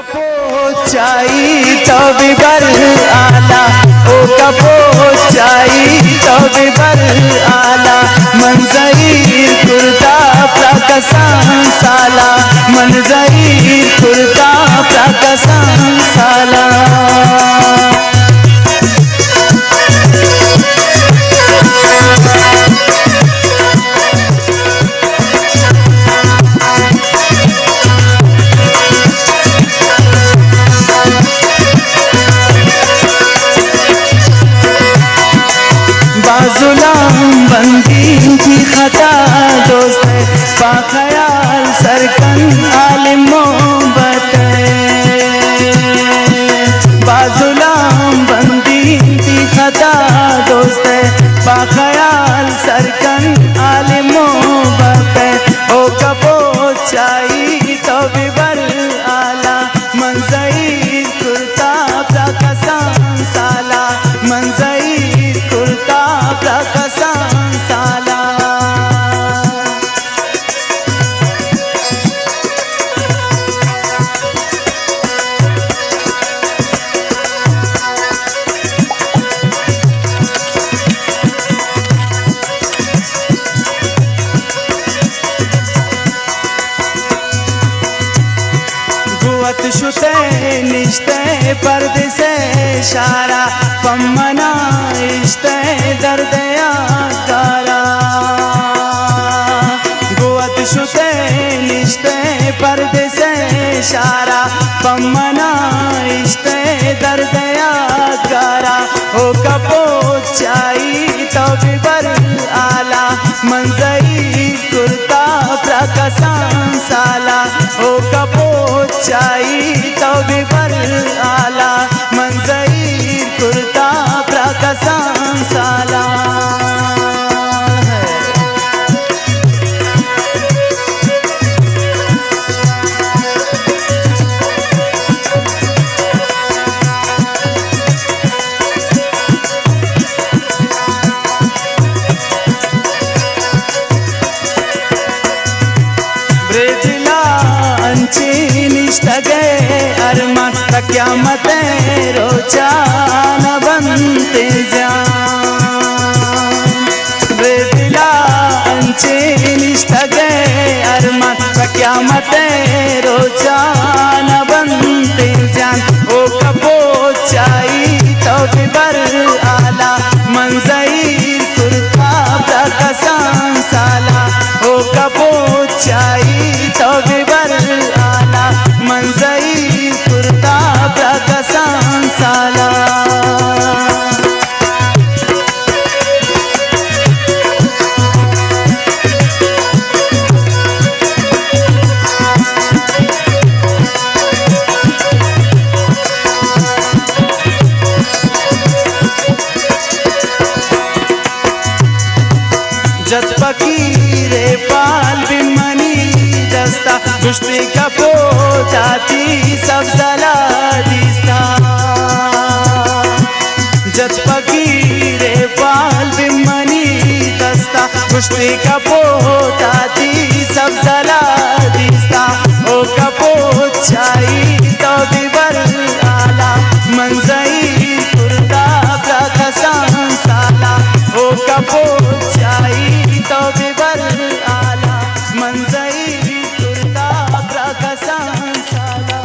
पोचाई तो भी बर आला, ओ कपोचाई तो भी बर आला, मंजरी कुर्ता प्रकसन साला, मंजरी कुर्ता प्रकसन साला। बाजुलाम बंदी की खता दोस्त बाखयाल सरकन आलिम मोहब्बत, बाजुलाम बंदी की खता दोस्त बाखयाल सरकन आलिम मोहब्बत, ओ कपोचाई तो भी बर आला, मंजरी कुर्ता प्रकसन साला, मंजरी कुर्ता प्रकसन साला। गुवत शुते निश्ते पर्दे से शारा, पम्मना इश्ते दर्द याकारा, गुवत शुते निश्ते पर्दे से शारा, पम्मना इश्ते दर्द याकारा, ओ कपोचाई तो भी बर आला, मंजरी कुर्ता प्रकसन साला, ओ कपोचाई तो भी बर आला, मंजरी कुर्ता प्रकसन साला। ब्रेजिला अंची निष्ठगे अरमान क्या मत रोचा न बनते जान, ब्रेजिला अंची निष्ठगे अरमान क्या मत रोचा न बनते जान, ओ कपोचाई तो भी बर आला, मंजरी कुर्ता प्रकसन साला, ओ कपोचाई तो भी बर आला, मंजरी कुर्ता प्रकसन साला। जत फकीरे पाल बिमनी दस्ता, कुश्ती का पोताती सब जला दिस्ता, जत फकीरे पाल बिमनी दस्ता, कुश्ती का पोताती सब जला दिस्ता, ओ कपोचाई तो भी बर आला, मंजरी कुर्ता प्रकसन साला, ओ कपोचाई तो भी बर आला, मंजरी कुर्ता प्रकसन साला।